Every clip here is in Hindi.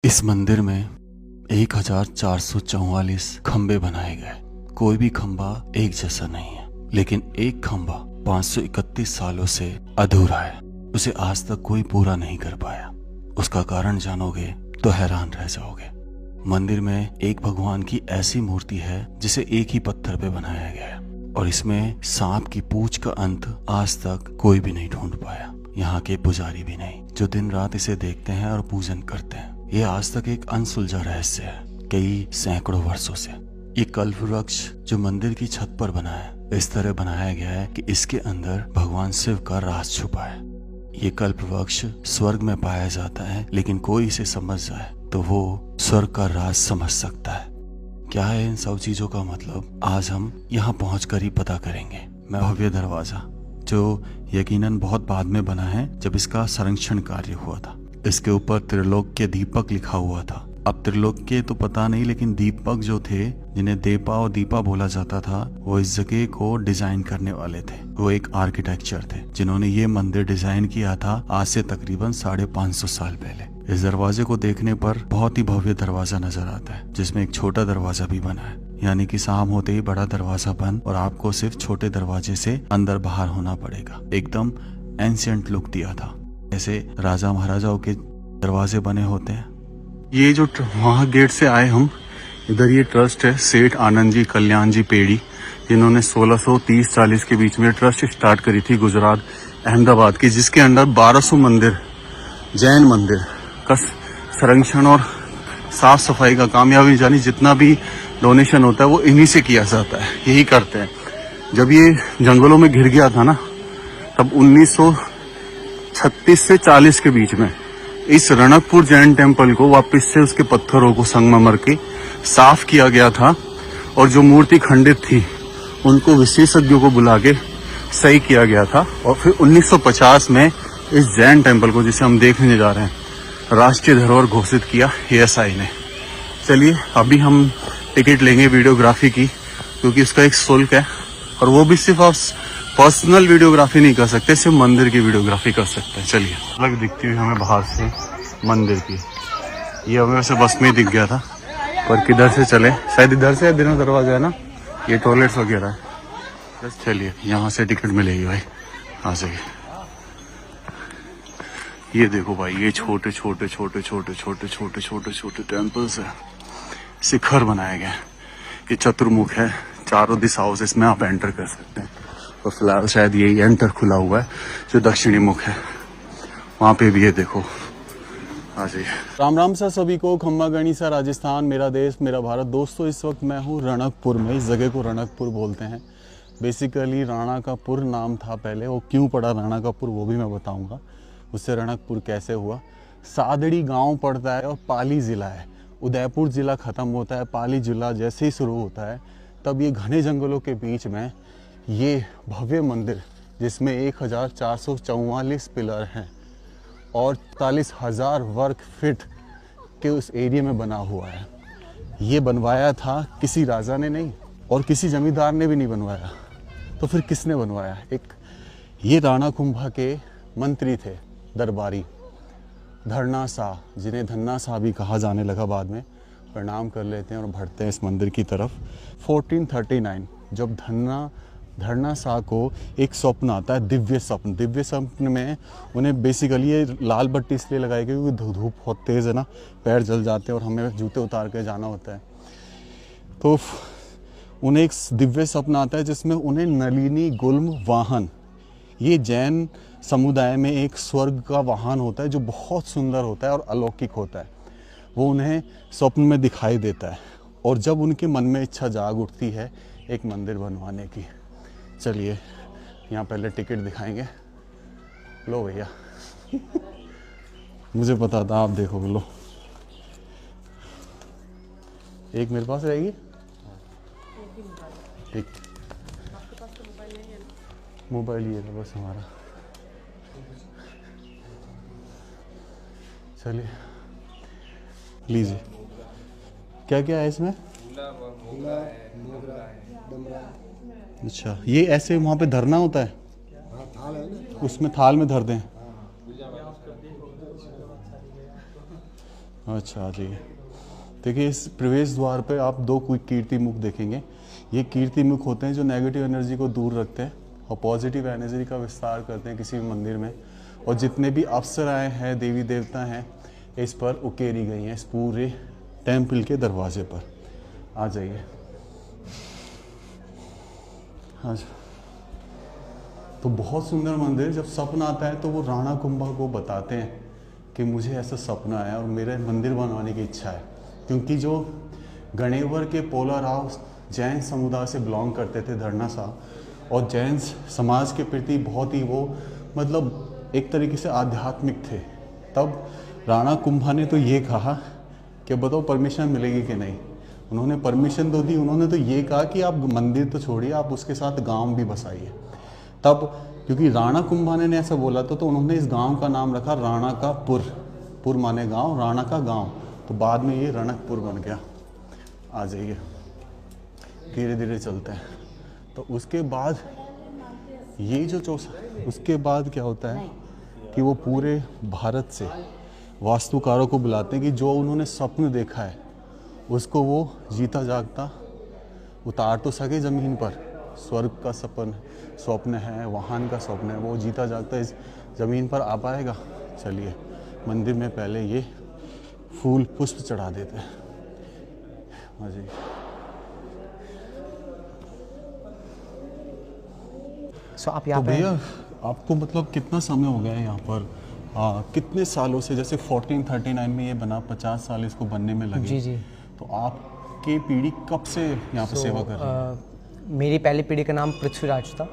इस मंदिर में 1444 खंबे बनाए गए। कोई भी खंबा एक जैसा नहीं है, लेकिन एक खंबा 531 सालों से अधूरा है। उसे आज तक कोई पूरा नहीं कर पाया। उसका कारण जानोगे तो हैरान रह जाओगे। मंदिर में एक भगवान की ऐसी मूर्ति है जिसे एक ही पत्थर पे बनाया गया है, और इसमें सांप की पूंछ का अंत आज तक कोई भी नहीं ढूंढ पाया। यहाँ के पुजारी भी नहीं, जो दिन रात इसे देखते हैं और पूजन करते हैं। ये आज तक एक अनसुलझा रहस्य है, कई सैकड़ों वर्षों से। ये कल्प वृक्ष जो मंदिर की छत पर बना है, इस तरह बनाया गया है कि इसके अंदर भगवान शिव का राज छुपा है। ये कल्प वृक्ष स्वर्ग में पाया जाता है, लेकिन कोई इसे समझ जाए तो वो स्वर्ग का राज समझ सकता है। क्या है इन सब चीजों का मतलब, आज हम यहाँ पहुंचकर ही पता करेंगे। मैं भव्य दरवाजा, जो यकीनन बहुत बाद में बना है, जब इसका संरक्षण कार्य हुआ था। इसके ऊपर त्रिलोक्य दीपक लिखा हुआ था। अब त्रिलोक्य तो पता नहीं, लेकिन दीपक जो थे, जिन्हें देपा और दीपा बोला जाता था, वो इस जगह को डिजाइन करने वाले थे। वो एक आर्किटेक्चर थे जिन्होंने ये मंदिर डिजाइन किया था आज से तकरीबन 550 साल पहले। इस दरवाजे को देखने पर बहुत ही भव्य दरवाजा नजर आता है, जिसमें एक छोटा दरवाजा भी बना है। यानी कि शाम होते ही बड़ा दरवाजा बंद और आपको सिर्फ छोटे दरवाजे से अंदर बाहर होना पड़ेगा। एकदम एंशिएंट लुक दिया था, ऐसे राजा महाराजाओं के दरवाजे बने होते हैं। ये जो वहाँ गेट से आए हम, इधर ये ट्रस्ट है सेठ आनंद जी कल्याण जी पेड़ी, जिन्होंने 1630-40 के बीच में ट्रस्ट स्टार्ट करी थी गुजरात अहमदाबाद की, जिसके अंदर 1200 मंदिर, जैन मंदिर का संरक्षण और साफ सफाई का काम, या भी जानी जितना भी डोनेशन होता है वो इन्हीं से किया जाता है, यही करते हैं। जब ये जंगलों में घिर गया था ना, तब 1936 से 40 के बीच में इस रणकपुर जैन टेम्पल को वापस से उसके पत्थरों को संगमरमर के साफ किया गया था, और जो मूर्ति खंडित थी उनको विशेषज्ञों को बुला के सही किया गया था। और फिर 1950 में इस जैन टेम्पल को, जिसे हम देखने जा रहे हैं, राष्ट्रीय धरोहर घोषित किया ASI ने। चलिए अभी हम टिकट लेंगे वीडियोग्राफी की, क्योंकि उसका एक शुल्क है, और वो भी सिर्फ आप पर्सनल वीडियोग्राफी नहीं कर सकते, सिर्फ मंदिर की वीडियोग्राफी कर सकते हैं। चलिए, अलग दिखती हुई हमें बाहर से मंदिर की, ये हमें वैसे बस में ही दिख गया था, पर किधर से चले, शायद इधर से बिना दरवाजा है ना, ये टॉयलेट्स वगैरह है। बस चलिए, यहाँ से टिकट मिलेगी भाई, आ जाइए। ये देखो भाई, ये छोटे छोटे छोटे छोटे छोटे छोटे छोटे छोटे टेम्पल्स है, शिखर बनाए गए। ये चतुर्मुख है, चारों दिशाओं से इसमें आप एंटर कर सकते हैं, और फिलहाल शायद यही एंटर खुला हुआ है जो दक्षिणी मुख है। वहाँ पे भी ये देखो, आ जाइए। राम राम सर सभी को, खम्मा गणिसा राजस्थान, मेरा देश मेरा भारत। दोस्तों, इस वक्त मैं हूँ रणकपुर में। इस जगह को रणकपुर बोलते हैं। बेसिकली राणा का पुर नाम था पहले, वो क्यों पड़ा राणा का पुर वो भी मैं बताऊंगा। उससे रणकपुर कैसे हुआ। सादड़ी गांव पड़ता है और पाली ज़िला है। उदयपुर ज़िला ख़त्म होता है, पाली ज़िला जैसे ही शुरू होता है, तब ये घने जंगलों के बीच में ये भव्य मंदिर, जिसमें 1444 पिलर हैं और 43,000 वर्ग फीट के उस एरिया में बना हुआ है। ये बनवाया था किसी राजा ने नहीं, और किसी जमींदार ने भी नहीं बनवाया। तो फिर किसने बनवाया? ये राणा कुंभा के मंत्री थे, दरबारी धरना शाह, जिन्हें धन्ना शाह भी कहा जाने लगा बाद में। प्रणाम कर लेते हैं और बढ़ते हैं इस मंदिर की तरफ। 1439 जब धरना शाह को एक स्वप्न आता है, दिव्य स्वप्न। दिव्य स्वप्न में उन्हें बेसिकली ये लाल बत्ती इसलिए लगाई गई क्योंकि धूप बहुत तेज़ है ना, पैर जल जाते हैं और हमें जूते उतार के जाना होता है। तो उन्हें एक दिव्य स्वप्न आता है जिसमें उन्हें नलिनी गुल्म वाहन, ये जैन समुदाय में एक स्वर्ग का वाहन होता है जो बहुत सुंदर होता है और अलौकिक होता है, वो उन्हें स्वप्न में दिखाई देता है। और जब उनके मन में इच्छा जाग उठती है एक मंदिर बनवाने की। चलिए, यहाँ पहले टिकट दिखाएंगे। लो भैया मुझे पता था, आप देखो, लो। एक मेरे पास रहेगी, ठीक। मोबाइल ये था बस हमारा। चलिए, लीजिए। क्या क्या है इसमें? अच्छा, ये ऐसे वहाँ पे धरना होता है? उसमें थाल में धर दें। अच्छा जी। देखिए इस प्रवेश द्वार पे आप दो कोई कीर्ति मुख देखेंगे। ये कीर्ति मुख होते हैं जो नेगेटिव एनर्जी को दूर रखते हैं और पॉजिटिव एनर्जी का विस्तार करते हैं किसी भी मंदिर में। और जितने भी अप्सराएं हैं, देवी देवता हैं, इस पर उकेरी गई हैं, इस पूरे टेम्पल के दरवाजे पर। आ जाइए। हाँ जी। तो बहुत सुंदर मंदिर। जब सपना आता है तो वो राणा कुंभा को बताते हैं कि मुझे ऐसा सपना आया और मेरे मंदिर बनवाने की इच्छा है। क्योंकि जो गणेवर के पोलाराव जैन समुदाय से बिलोंग करते थे, धरना साहब, और जैन समाज के प्रति बहुत ही वो मतलब एक तरीके से आध्यात्मिक थे। तब राणा कुंभा ने तो ये कहा कि बताओ परमिशन मिलेगी कि नहीं। उन्होंने परमिशन तो दी। उन्होंने तो ये कहा कि आप मंदिर तो छोड़िए, आप उसके साथ गांव भी बसाइए। तब क्योंकि राणा कुंभाने ने ऐसा बोला तो उन्होंने इस गांव का नाम रखा राणा का पुर। पुर माने गांव, राणा का गांव। तो बाद में ये रणकपुर बन गया। आ जाइए, धीरे धीरे चलते हैं। तो उसके बाद ये जो उसके बाद क्या होता है कि वो पूरे भारत से वास्तुकारों को बुलाते हैं कि जो उन्होंने स्वप्न देखा है उसको वो जीता जागता उतार तो सके ज़मीन पर। स्वर्ग का स्वप्न है, वाहन का स्वप्न है, वो जीता जागता इस ज़मीन पर आ पाएगा। चलिए मंदिर में पहले ये फूल पुष्प चढ़ा देते हैं। हाँ जी। आप यहाँ तो पे भैया आपको मतलब कितना समय हो गया है यहाँ पर? कितने सालों से? जैसे 1439 में ये बना, 50 साल इसको बनने में लगे। जी जी। तो आपकी पीढ़ी कब से यहाँ पर सेवा कर रही है? मेरी पहली पीढ़ी का नाम पृथ्वीराज था।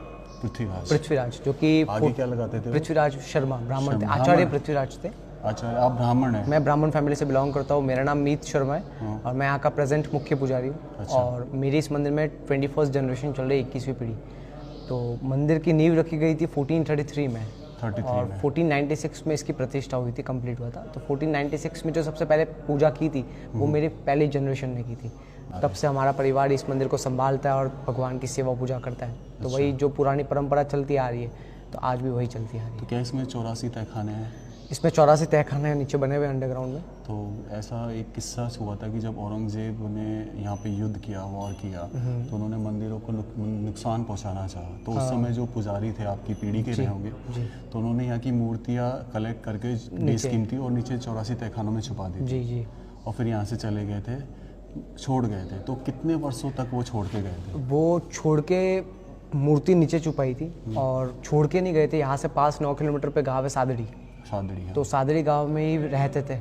पृथ्वीराज जो कि आगे क्या लगाते थे? पृथ्वीराज शर्मा, ब्राह्मण थे, आचार्य पृथ्वीराज थे। अच्छा, आप ब्राह्मण हैं? मैं ब्राह्मण फैमिली से बिलोंग करता हूँ। मेरा नाम मीत शर्मा है और मैं यहाँ का प्रेजेंट मुख्य पुजारी हूँ। अच्छा। और मेरी इस मंदिर में 21st जनरेशन चल रही है, 21वीं पीढ़ी। तो मंदिर की नींव रखी गई थी 1433 में और 1496 में इसकी प्रतिष्ठा हुई थी, कंप्लीट हुआ था। तो 1496 में जो सबसे पहले पूजा की थी वो मेरी पहली जनरेशन ने की थी। तब से हमारा परिवार इस मंदिर को संभालता है और भगवान की सेवा पूजा करता है। तो वही जो पुरानी परंपरा चलती आ रही है, तो आज भी वही चलती आ रही है। तो क्या इसमें 84 तहखाने हैं? इसमें 84 तहखाने नीचे बने हुए अंडरग्राउंड में। तो ऐसा एक किस्सा हुआ था कि जब औरंगजेब ने यहाँ पे युद्ध किया, वॉर किया, तो उन्होंने मंदिरों को नुकसान पहुँचाना चाहा। तो उस समय जो पुजारी थे आपकी पीढ़ी के रहे होंगे, तो उन्होंने यहाँ की मूर्तियाँ कलेक्ट करके बेसकीमती और नीचे 84 तहखानों में छुपा दी। जी जी। और फिर यहाँ से चले गए थे, छोड़ गए थे। तो कितने वर्षों तक वो छोड़ के गए थे? वो छोड़ के मूर्ति नीचे छुपाई थी और छोड़ के नहीं गए थे। यहाँ से पास 9 किलोमीटर पे गाँव है सादड़ी। तो सादड़ी गांव में ही रहते थे।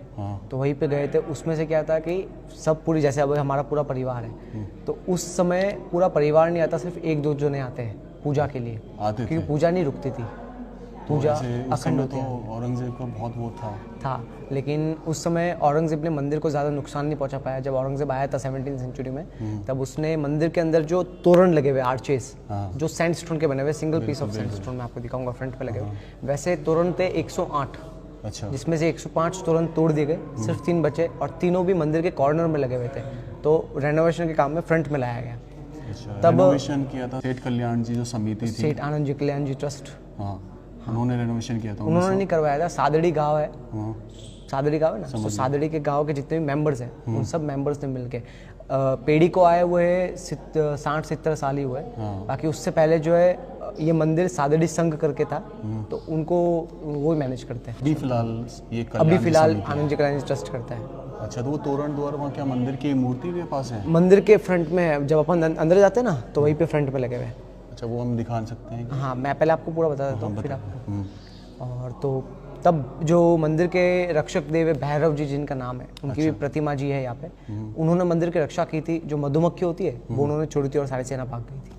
तो वहीं पे गए थे। उसमें से क्या था कि सब पूरी, जैसे अब हमारा पूरा परिवार है, तो उस समय पूरा परिवार नहीं आता, सिर्फ 1-2 जने आते हैं पूजा के लिए, क्योंकि पूजा नहीं रुकती थी, पूजा अखंड होती है। तो औरंगजेब का बहुत वो था, लेकिन उस समय औरंगजेब ने मंदिर को ज़्यादा नुकसान नहीं पहुंचा पाया। जब औरंगजेब आया था 17वीं सेंचुरी में, तब उसने मंदिर के अंदर जो तोरण लगे हुए आर्चेस, जो सैंडस्टोन के बने हुए, सिंगल पीस ऑफ सैंडस्टोन मैं आपको दिखाऊंगा फ्रंट पे लगे हुए, वैसे तोरण थे 108। अच्छा। जिसमें से 105 तोरण तोड़ दिए गए, सिर्फ 3 बचे और तीनों भी मंदिर के कॉर्नर में लगे हुए थे। तो रेनोवेशन के काम में फ्रंट में लाया गया। अच्छा, तब रेनोवेशन किया था सेठ कल्याण जी जो समिति थी, सेठ आनंद जी कल्याण जी ट्रस्ट, उन्होंने रेनोवेशन किया था। उन्होंने नहीं करवाया था। सादड़ी गांव है, सादड़ी गांव है ना, तो सादड़ी के गांव के जितने भी मेंबर्स हैं, उन सब मेंबर्स ने मिलके पेड़ी को आए हुए 60-70 साल ही हुए। बाकी उससे पहले जो है ये मंदिर सादड़ी संघ करके था, तो उनको वो मैनेज करते हैं। अभी फिलहाल आनंद जी कल्याण ट्रस्ट करता है। अच्छा, तो वो तोरण द्वार वहाँ क्या मंदिर की मूर्ति के पास है? मंदिर के फ्रंट में है। जब अपन अंदर जाते हैं ना, तो वहीं पे फ्रंट में लगे हुए हैं। अच्छा, वो हम दिखा सकते हैं? हाँ, मैं पहले आपको पूरा बता देता हूँ, फिर आपको। और तो तब जो मंदिर के रक्षक देव भैरव जी, जिनका नाम है, उनकी भी प्रतिमा जी है यहाँ पे। उन्होंने मंदिर की रक्षा की थी। जो मधुमक्खी होती है वो उन्होंने छोड़ी थी और सारी सेना भाग गई थी।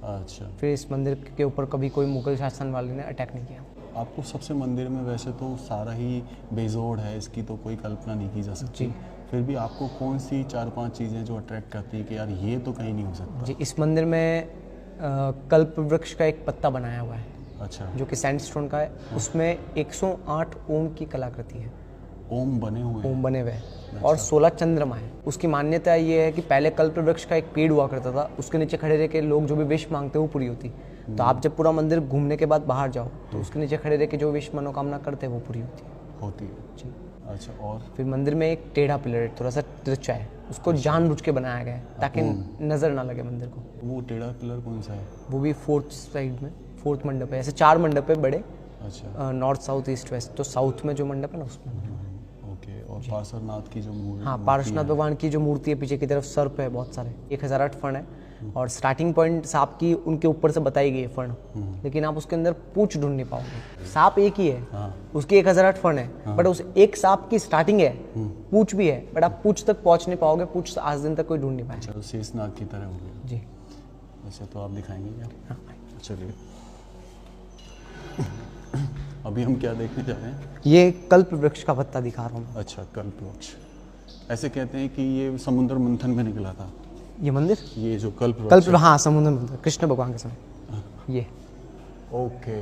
अच्छा। फिर इस मंदिर के ऊपर कभी कोई मुगल शासन वाले ने अटैक नहीं किया। आपको सबसे मंदिर में वैसे तो सारा ही बेजोड़ है, इसकी तो कोई कल्पना नहीं की जा सकती, फिर भी आपको कौन सी 4-5 चीज़ें जो अट्रैक्ट करती है कि यार ये तो कहीं नहीं हो सकता? जी, इस मंदिर में कल्प वृक्ष का एक पत्ता बनाया हुआ है। अच्छा। जो कि सैंडस्टोन का है। उसमें 108 ओम की कलाकृति है। ओम बने हुए हैं। और 16 चंद्रमा है। उसकी मान्यता ये है कि पहले कल्प वृक्ष का एक पेड़ हुआ करता था, उसके नीचे खड़े रह के लोग जो भी विश मांगते वो पूरी होती। तो आप जब पूरा मंदिर घूमने के बाद बाहर जाओ, तो उसके नीचे खड़े रह के जो विश मनोकामना करते हैं वो पूरी होती है। जी। अच्छा, और फिर मंदिर में एक टेढ़ा पिलर है, थोड़ा सा तिरछा है, उसको जानबूझ के बनाया गया है ताकि नज़र ना लगे मंदिर को। वो टेढ़ा पिलर कौन सा है? वो भी फोर्थ साइड में, फोर्थ मंडप है। ऐसे 4 मंडप है बड़े, अच्छा, नॉर्थ साउथ ईस्ट वेस्ट। तो साउथ में जो मंडप है ना उसमें। ओके। और पार्श्वनाथ की जो मूर्ति, हाँ, पार्श्वनाथ भगवान की जो मूर्ति है पीछे की तरफ सर्प है बहुत सारे, 1008 फण है। और स्टार्टिंग पॉइंट सांप की उनके ऊपर से बताई गई है फण, लेकिन आप उसके अंदर पूंछ ढूंढ नहीं पाओगे। सांप एक ही है, उसकी 1008 फण है, बट उस एक सांप की स्टार्टिंग है, पूंछ भी है, बट आप पूंछ तक पहुंच नहीं पाओगे। पूंछ आज दिन तक कोई ढूंढ नहीं पाया। अच्छा, शेषनाग की तरह हो गया जी। अच्छा, तो आप दिखाएंगे क्या? हाँ, चलिए। अभी हम क्या देखने जा रहे हैं? ये कल्प वृक्ष का पत्ता दिखा रहा हूँ। अच्छा, कल्प वृक्ष। ऐसे कहते हैं कि ये समुद्र मंथन में निकला था, ये मंदिर, ये जो कल्प वृक्ष कल्प, हाँ, समुद्र मंदिर, कृष्ण भगवान के समय ये। ओके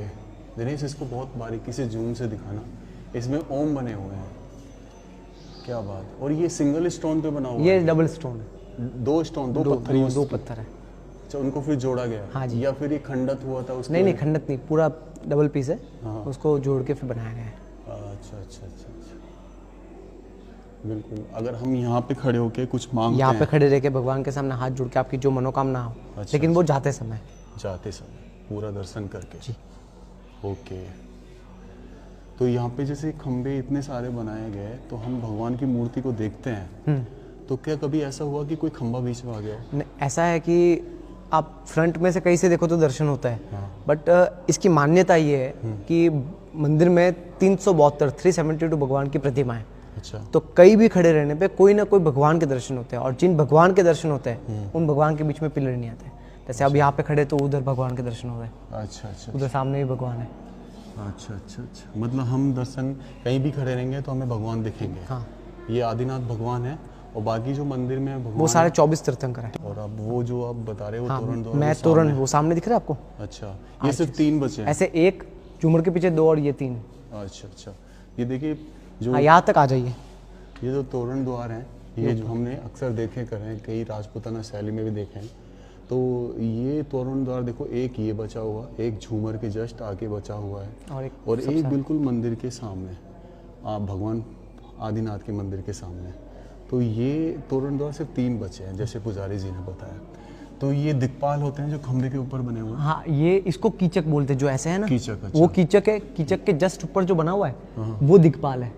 दिनेश, इसको बहुत बारीकी से जूम से दिखाना। इसमें ओम बने हुए हैं, क्या बात। और ये सिंगल स्टोन पे बना हुआ ये है? डबल स्टोन है, 2 स्टोन, 2 पत्थर, दो पत्थर है। अच्छा, उनको फिर जोड़ा गया? हाँ जी। या फिर ये खंडित हुआ था उसके? नहीं, खंडित नहीं, पूरा डबल पीस है, हाँ। उसको जोड़ के फिर बनाया गया है। अच्छा अच्छा अच्छा अच्छा, बिल्कुल। अगर हम यहाँ पे खड़े होके कुछ मांगते यहाँ हैं, पे खड़े रह के भगवान के सामने हाथ जोड़ के आपकी जो मनोकामना हो, अच्छा, लेकिन वो जाते समय, जाते समय पूरा दर्शन करके जी। ओके, तो यहाँ पे जैसे खंबे इतने सारे बनाए गए, तो हम भगवान की मूर्ति को देखते हैं, तो क्या कभी ऐसा हुआ कि कोई खंबा बीच में आ गया? नहीं, ऐसा है कि आप फ्रंट में से कहीं से देखो तो दर्शन होता है, बट इसकी मान्यता ये है कि मंदिर में 372 भगवान की प्रतिमा है। अच्छा, तो कहीं भी खड़े रहने पे कोई ना कोई भगवान के दर्शन होते हैं, और जिन भगवान के दर्शन होते हैं उन भगवान के बीच में पिलर नहीं आते। जैसे अब यहाँ पे खड़े तो उधर भगवान के दर्शन हो रहे हैं, अच्छा अच्छा उधर सामने भी भगवान है। अच्छा अच्छा अच्छा, मतलब हम दर्शन कहीं भी खड़े रहेंगे तो हमें भगवान दिखेंगे। हाँ, ये आदिनाथ भगवान है, और बाकी जो मंदिर में भगवान वो सारे 24 तीर्थंकर है। और अब वो जो आप बता रहे हो हाँ, तोरण द्वार, मैं तोरण, वो सामने दिख रहा है आपको? अच्छा, ये सिर्फ 3 बचे हैं? ऐसे एक झूमर के पीछे 2 और ये 3। अच्छा अच्छा, ये देखिए जो हाँ, यहाँ तक आ जाइए। ये जो तोरण द्वार हैं, ये जो हमने अक्सर देखे करे हैं, कई राजपूताना शैली में भी देखे हैं, तो ये तोरण द्वार देखो, एक ये बचा हुआ, एक झूमर के जस्ट आगे बचा हुआ है, और एक बिल्कुल मंदिर के सामने, आप भगवान आदिनाथ के मंदिर के सामने। तो ये तोरण द्वार सिर्फ 3 बचे हैं, जैसे पुजारी जी ने बताया। तो ये दिक्पाल होते हैं जो खंबे के ऊपर बने हुए हैं? हाँ, ये इसको कीचक बोलते हैं, जो ऐसे है ना, कीचक। अच्छा। वो कीचक है। कीचक के जस्ट ऊपर जो बना हुआ है वो दिक्पाल है।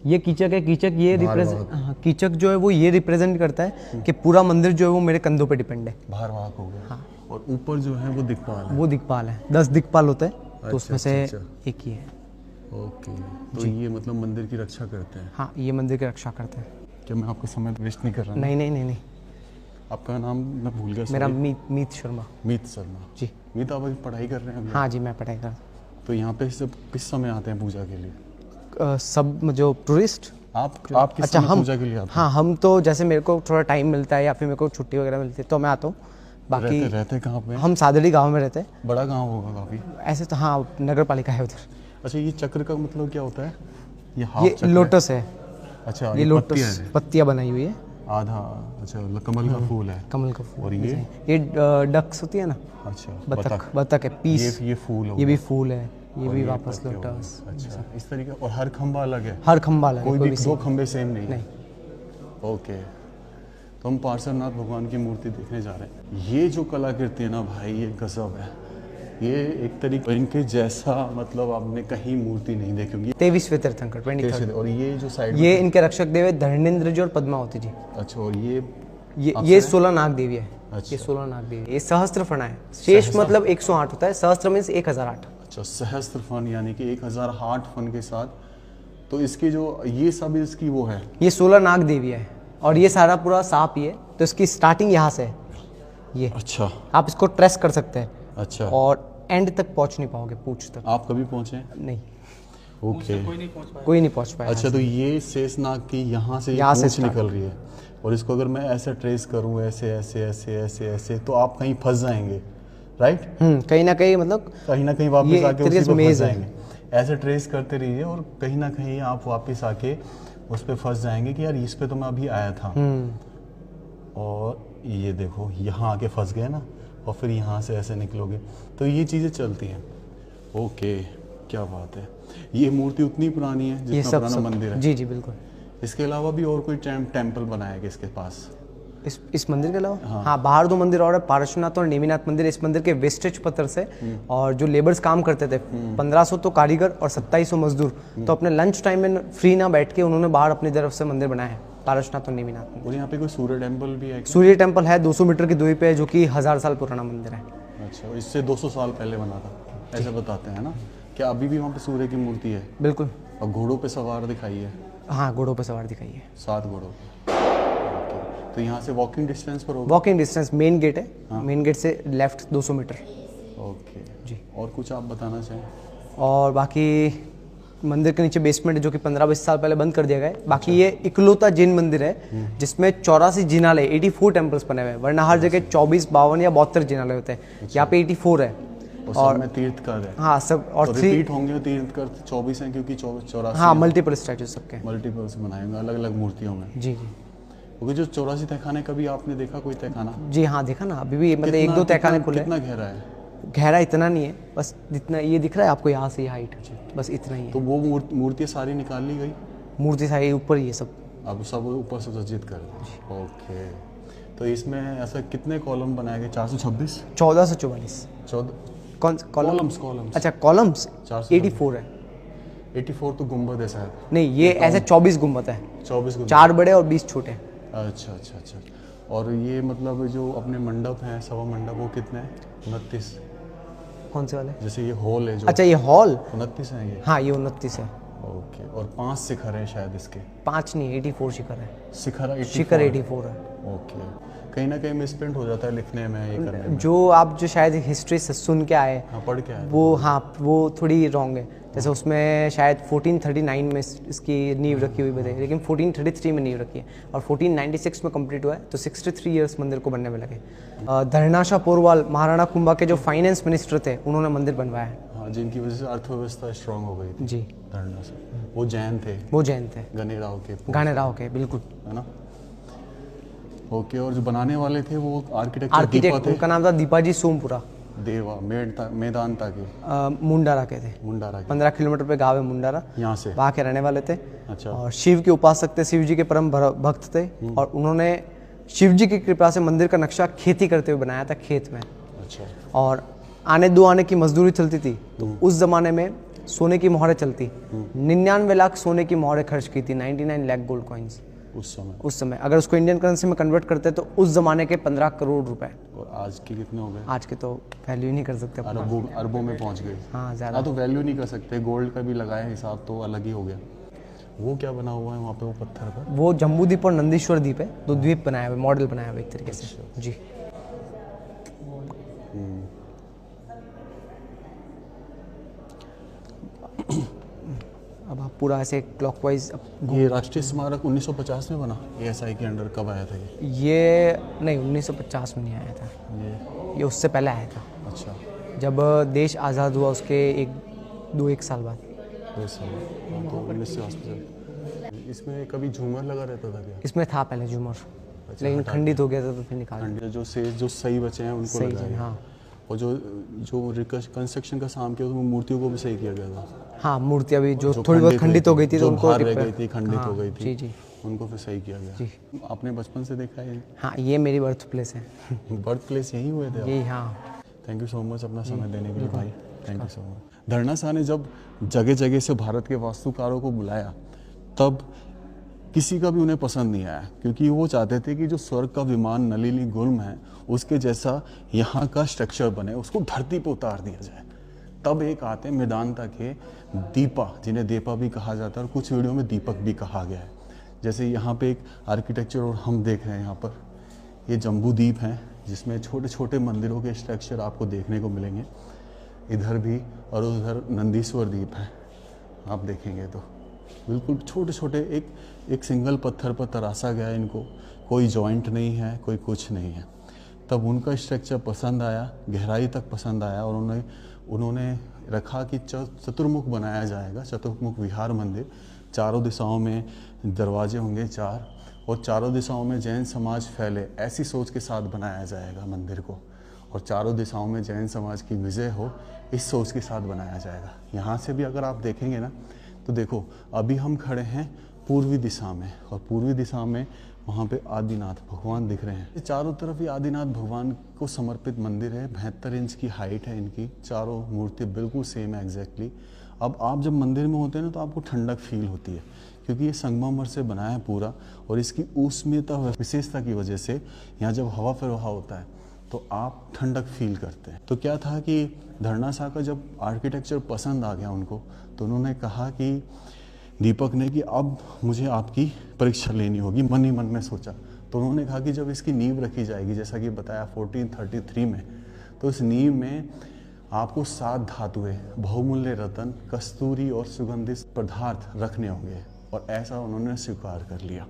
ये कीचक है। कीचक ये रिप्रेजेंट, हाँ, कीचक जो है वो ये रिप्रेजेंट करता है कि पूरा मंदिर जो है वो मेरे कंधों पे डिपेंड है। भारवाहक हो गया। हाँ। और ऊपर जो है वो दिक्पाल है? वो दिक्पाल है। 10 दिक्पाल होते हैं, तो उसमें से एक ही है। ओके, तो ये मतलब मंदिर की रक्षा करते हैं? हाँ, ये मंदिर की रक्षा करते हैं। क्या मैं आपका समय वेस्ट नहीं कर रहा? नहीं नहीं नहीं नहीं। आपका नाम मैं भूल गया। मेरा मीत शर्मा। मीत शर्मा जी। मीत, आप अभी पढ़ाई कर रहे हैं? हाँ जी, मैं पढ़ाई कर रहा हूँ। तो यहाँ पे सब किस समय आते हैं पूजा के लिए? सब जो टूरिस्ट, आप किस अच्छा, समय हम पूजा के लिए आते हैं? हाँ, हम तो जैसे मेरे को थोड़ा टाइम मिलता है या फिर मेरे को छुट्टी वगैरह मिलती है तो मैं आता हूँ। बाकी रहते कहाँ पे? हम सादड़ी गांव में रहते हैं। बड़ा गांव होगा काफी? ऐसे तो हाँ, नगर पालिका है उधर। अच्छा, ये चक्र का मतलब क्या होता है? ये लोटस है। अच्छा, ये लोटस पत्तियां बनाई हुई है आधा। अच्छा, कमल का फूल है? कमल का फूल। और ये डक्स होती है ना? अच्छा, बतख है, पीस। ये फूल हो, ये भी फूल है, ये और भी ये वापस पत्ते हो गए। लोटस। अच्छा, इस तरीके। और हर खंबा अलग है? हर खंबा अलग है, कोई भी 2 same खंबे सेम नहीं? नहीं। ओके, तो हम पार्श्वनाथ भगवान की मूर्ति देखने जा रहे हैं। ये जो कलाकृति है ना भाई, ये गजब है। ये एक तरीके इनके जैसा मतलब आपने कहीं मूर्ति नहीं देखी होगी। 23वें तीर्थंकर 23rd। और ये जो साइड ये इनके रक्षक देव है धरणेन्द्र जी और पद्मावती जी। अच्छा, और ये 16 नाग देवी है। अच्छा। ये 16 नाग देवी। ये सहस्त्र फणा है। शेष मतलब 108 होता है, सहस्त्र मीन्स 1008। अच्छा, सहस्त्र फन यानी कि 1008 फन के साथ। तो इसकी जो ये सब इसकी वो है, ये 16 नाग देवी है, और ये सारा पूरा सांप ही है। तो इसकी स्टार्टिंग यहाँ से है ये। अच्छा, आप इसको ट्रेस कर सकते हैं। अच्छा, और एंड तक पहुंच नहीं पाओगे, पूंछ तक। आप कभी पहुंचे? नहीं, ओके, कोई नहीं पहुंच पाया। अच्छा, तो ये शेषनाग की यहाँ से पूंछ निकल रही है, और इसको अगर मैं ऐसे ट्रेस करूँ, ऐसे ऐसे ऐसे ऐसे ऐसे, तो आप कहीं फंस जाएंगे, राइट? कहीं ना कहीं, मतलब कहीं ना कहीं वापस आके उसी पे फंस जाएंगे। है। ऐसे ट्रेस करते रहिए, और कहीं ना कहीं आप वापस आके उस पे फंस जाएंगे कि यार इस पे तो मैं अभी आया था। और ये देखो, यहाँ आके फंस गए ना, और फिर यहाँ से ऐसे निकलोगे, तो ये चीज़ें चलती हैं। ओके, क्या बात है। ये मूर्ति उतनी पुरानी है ये जितना पुराना मंदिर है? जी जी बिल्कुल। इसके अलावा भी और कोई टेम्पल बनाया है इसके पास? इस मंदिर के अलावा हाँ बाहर 2 मंदिर और है, पारशुनाथ और नेमिनाथ मंदिर। इस मंदिर के वेस्टेज पत्थर से और जो लेबर्स काम करते थे 1500 तो कारीगर और 2700 मजदूर, तो अपने लंच टाइम में फ्री ना बैठ के उन्होंने बाहर अपनी तरफ से मंदिर बनाया है, पारशुनाथ और नेमिनाथ में। और यहाँ पे कोई सूर्य टेम्पल भी है क्या? सूर्य टेम्पल है 200 मीटर की दूरी पे है, जो कि 1000 साल पुराना मंदिर है। अच्छा, इससे 200 साल पहले बना था ऐसा बताते हैं ना? क्या अभी भी वहाँ पे सूर्य की मूर्ति है? बिल्कुल। और घोड़ों पे सवार दिखाई है? हाँ घोड़ों पे सवार दिखाई है। 7 घोड़ों पे। तो यहाँ से वॉकिंग डिस्टेंस पर होगा? वॉकिंग डिस्टेंस, मेन गेट है, मेन गेट से लेफ्ट 200 मीटर। ओके जी। और कुछ आप बताना चाहें? और बाकी मंदिर के नीचे बेसमेंट है जो कि 15-20 साल पहले बंद कर दिया गया है। बाकी ये इकलौता जैन मंदिर है जिसमें 84 जिनालय 84 टेम्पल्स बने हुए हैं, वरना हर जगह 24, 52 या 72 जिनालय होते हैं। यहाँ पे 84 है। और में तीर्थ कर है? हाँ सब। और तो रिपीट होंगे तीर्थ कर 24 हैं क्योंकि 84। हाँ मल्टीपल स्टैचू सबके, मल्टीपल से बनाए होंगे अलग अलग मूर्तियों में। जी जी। क्योंकि जो 84 तहखाने कभी आपने देखा कोई तहखाना? जी हाँ देखा ना, अभी भी मतलब 1-2 तहखाने खुले। कितना गहरा है? गहरा इतना नहीं है, बस जितना ये दिख रहा है आपको यहाँ से हाइट, बस इतना ही है। तो वो मूर्तियाँ सारी निकाल ली गई? मूर्ति सारी ऊपर ही है सब। अब सब ऊपर से सज्जित कर दी। ओके। तो इसमें ऐसा कितने कॉलम बनाए गए? 426? 14 से 44। 14 कौन कॉलम्स? अच्छा कॉलम्स 484 है। 84 तो गुंबद है शायद। नहीं ये ऐसे 24 गुंबद है, 24 गुंबद। 4 बड़े और 20 छोटे। अच्छा अच्छा अच्छा। और ये मतलब जो अपने मंडप हैं, सवा मंडप, वो कितने हैं? 29? कौन से वाले? जैसे ये हॉल है जो। अच्छा ये हॉल 29 है ये? हाँ ये 29 है। ओके। और 5 शिखर हैं शायद इसके? 5 नहीं 84 शिखर है। शिखर शिखर 84 है। ओके। कहीं ना कहीं मिसप्रिंट हो जाता है लिखने में, ये करने में। जो आप जो शायद हिस्ट्री से सुन के आए, हाँ पढ़ के आए वो हाँ वो थोड़ी रॉन्ग है। जैसे उसमें शायद 1439 में इसकी नींव रखी हुई बताई, लेकिन 1433 में नींव रखी है और 1496 में कंप्लीट हुआ है, तो 63 इयर्स मंदिर को बनने में लगे। धरणाशाह पोरवाल महाराणा कुंभा के जो फाइनेंस मिनिस्टर थे, उन्होंने मंदिर बनवाया है। हाँ, जिनकी वजह से अर्थव्यवस्था स्ट्रांग हो गई थी। जी। धरणाशाह वो जैन थे? वो जैन थे, गाने राव के बिल्कुल, है ना? ओके। और जो बनाने वाले थे वो आर्किटेक्ट उनका नाम था दीपाजी सोमपुरा। देवा मेदांता के? मुंडारा के थे। मुंडारा के 15 किलोमीटर पे गाँव है मुंडारा, यहाँ से वहाँ के रहने वाले थे। अच्छा। और शिव के उपासक थे, शिव जी के परम भक्त थे, और उन्होंने शिव जी की कृपा से मंदिर का नक्शा खेती करते हुए बनाया था, खेत में। अच्छा। और आने की मजदूरी चलती थी, तो उस जमाने में सोने की मोहरें चलती, 99 लाख सोने की मोहरें खर्च की थी, 99 लाख गोल्ड कॉइन्स उस समय। अगर उसको इंडियन करेंसी में कन्वर्ट करते तो उस जमाने के 15 करोड़ रुपए। और आज के कितने हो गए? आज के तो वैल्यू ही नहीं कर सकते, अरबों में पहुंच गए। हाँ ज़्यादा। हाँ, तो वैल्यू नहीं कर सकते, गोल्ड का भी लगाया हिसाब तो अलग ही हो गया। वो क्या बना हुआ है वहाँ पे वो पत्थर पर? वो जम्बू द्वीप और नंदीश्वर द्वीप है, 2 द्वीप बनाया हुआ, मॉडल बनाया हुआ एक तरीके से। जी। अब आप पूरा ऐसे क्लॉकवाइज। ये राष्ट्रीय स्मारक 1950 में बना? ASI के अंडर कब आया था ये नहीं 1950 में नहीं आया था, ये उससे पहले आया था। अच्छा। जब देश आज़ाद हुआ उसके 1 साल बाद। 2 साल तो 1980। इसमें कभी झूमर लगा रहता था क्या? इसमें था पहले झूमर, लेकिन खंडित हो गया था तो फिर निकाल दिया। जो सही बचे हैं उनको लगाया। हाँ। और जो कंस्ट्रक्शन का काम किया उसमें मूर्तियों को भी सही किया गया था। हाँ मूर्तियाँ भी जो थोड़ी बहुत खंडित हो गई थी, तो उनको रह गई थी, खंडित हो गई थी, जी जी, उनको फिर सही किया गया। जी। आपने बचपन से देखा है? हाँ ये मेरी बर्थ प्लेस है। बर्थ प्लेस यही हुए थे आप? यही। हाँ। थैंक यू सो मच अपना समय देने के लिए भाई, थैंक यू सो मच। धरना शाह ने जब जगह जगह से भारत के वास्तुकारों को बुलाया, तब किसी का भी उन्हें पसंद नहीं आया, क्योंकि वो चाहते थे कि जो स्वर्ग का विमान नलिनी गुल्म है उसके जैसा यहाँ का स्ट्रक्चर बने, उसको धरती पे उतार दिया जाए। तब एक आते हैं मेदांता के दीपा, जिन्हें देपा भी कहा जाता है और कुछ वीडियो में दीपक भी कहा गया है। जैसे यहाँ पे एक आर्किटेक्चर और हम देख रहे हैं, यहाँ पर ये जम्बू द्वीप हैं जिसमें छोटे छोटे मंदिरों के स्ट्रक्चर आपको देखने को मिलेंगे, इधर भी, और उधर नंदीश्वर द्वीप है। आप देखेंगे तो बिल्कुल छोटे छोटे एक सिंगल पत्थर पर तराशा गया है इनको, कोई जॉइंट नहीं है, कोई कुछ नहीं है। तब उनका स्ट्रक्चर पसंद आया, गहराई तक पसंद आया, और उन्होंने रखा कि चतुर्मुख बनाया जाएगा, चतुर्मुख विहार मंदिर। चारों दिशाओं में दरवाजे होंगे 4, और चारों दिशाओं में जैन समाज फैले, ऐसी सोच के साथ बनाया जाएगा मंदिर को। और चारों दिशाओं में जैन समाज की विजय हो, इस सोच के साथ बनाया जाएगा। यहाँ से भी अगर आप देखेंगे ना तो देखो अभी हम खड़े हैं पूर्वी दिशा में, और पूर्वी दिशा में वहाँ पे आदिनाथ भगवान दिख रहे हैं। चारों तरफ ये आदिनाथ भगवान को समर्पित मंदिर है। 72 इंच की हाइट है इनकी, चारों मूर्ति बिल्कुल सेम है एग्जैक्टली। अब आप जब मंदिर में होते हैं ना तो आपको ठंडक फील होती है, क्योंकि ये संगमरमर से बना है पूरा, और इसकी ऊष्मीयता विशेषता की वजह से यहाँ जब हवा प्रवाह होता है तो आप ठंडक फील करते हैं। तो क्या था कि धरना शाह का जब आर्किटेक्चर पसंद आ गया उनको, तो उन्होंने कहा कि दीपक ने कि अब मुझे आपकी परीक्षा लेनी होगी। मन ही मन में सोचा, तो उन्होंने कहा कि जब इसकी नींव रखी जाएगी, जैसा कि बताया 1433 में, तो इस नींव में आपको 7 धातुएं, बहुमूल्य रत्न, कस्तूरी और सुगंधित पदार्थ रखने होंगे, और ऐसा उन्होंने स्वीकार कर लिया।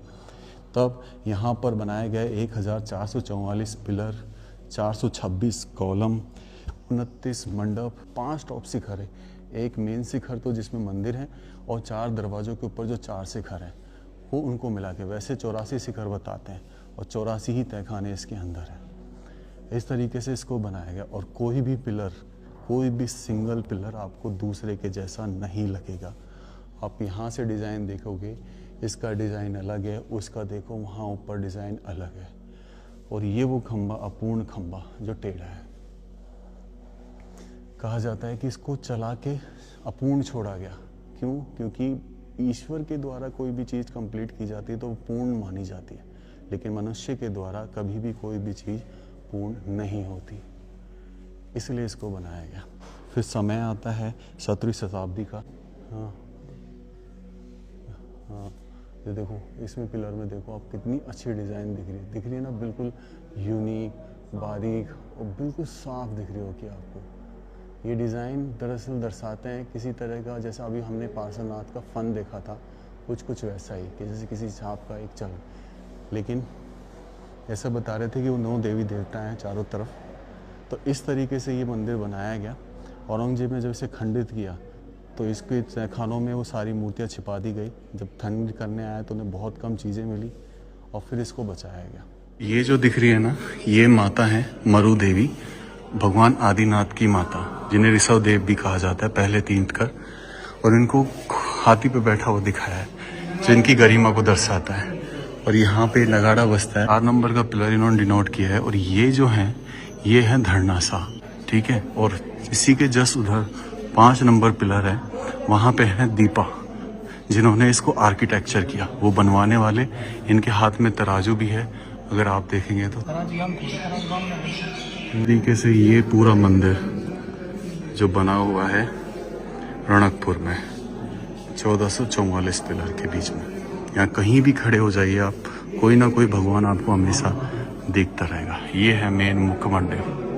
तब यहाँ पर बनाए गए 1444 पिलर, 426 कॉलम, 29 मंडप, 5 टॉप शिखर है, एक मेन शिखर तो जिसमें मंदिर है, और 4 दरवाजों के ऊपर जो 4 शिखर हैं वो उनको मिला के वैसे 84 शिखर बताते हैं, और 84 ही तहखाने इसके अंदर है। इस तरीके से इसको बनाया गया, और कोई भी पिलर, कोई भी सिंगल पिलर आपको दूसरे के जैसा नहीं लगेगा। आप यहाँ से डिज़ाइन देखोगे, इसका डिज़ाइन अलग है, उसका देखो वहाँ ऊपर डिज़ाइन अलग है, और ये वो खंबा, अपूर्ण खंबा जो टेढ़ा है, कहा जाता है कि इसको चला के अपूर्ण छोड़ा गया। क्यों? क्योंकि ईश्वर के द्वारा कोई भी चीज़ कंप्लीट की जाती है तो पूर्ण मानी जाती है, लेकिन मनुष्य के द्वारा कभी भी कोई भी चीज़ पूर्ण नहीं होती, इसलिए इसको बनाया गया। फिर समय आता है 17वीं शताब्दी का। हाँ हाँ, ये देखो इसमें पिलर में देखो आप कितनी अच्छी डिज़ाइन दिख रही है ना, बिल्कुल यूनिक, बारीक और बिल्कुल साफ दिख रही होगी आपको। ये डिज़ाइन दरअसल दर्शाते हैं किसी तरह का, जैसा अभी हमने पार्श्वनाथ का फन देखा था, कुछ वैसा ही कि जैसे किसी छाप का एक चल, लेकिन ऐसा बता रहे थे कि वो 9 देवी देवता हैं चारों तरफ। तो इस तरीके से ये मंदिर बनाया गया। औरंगजेब ने जब इसे खंडित किया तो इसके तहखानों में वो सारी मूर्तियाँ छिपा दी गई। जब खंडित करने आया तो उन्हें बहुत कम चीज़ें मिली, और फिर इसको बचाया गया। ये जो दिख रही है ना, ये माता है मरु देवी, भगवान आदिनाथ की माता, जिन्हें ऋषभ देव भी कहा जाता है, पहले तीर्थंकर, और इनको हाथी पे बैठा हुआ दिखाया है, जो इनकी गरिमा को दर्शाता है। और यहाँ पे नगाड़ा बजता है। 4 नंबर का पिलर इन्होंने डिनोट किया है, और ये जो है ये है धरना शाह, ठीक है। और इसी के जस्ट उधर 5 नंबर पिलर है, वहाँ पे है दीपा, जिन्होंने इसको आर्किटेक्चर किया, वो बनवाने वाले। इनके हाथ में तराजू भी है, अगर आप देखेंगे तो। तरीके से ये पूरा मंदिर जो बना हुआ है रणकपुर में 1444 पिलर के बीच में, यहाँ कहीं भी खड़े हो जाइए आप, कोई ना कोई भगवान आपको हमेशा दिखता रहेगा। ये है मेन मुख्य मंदिर।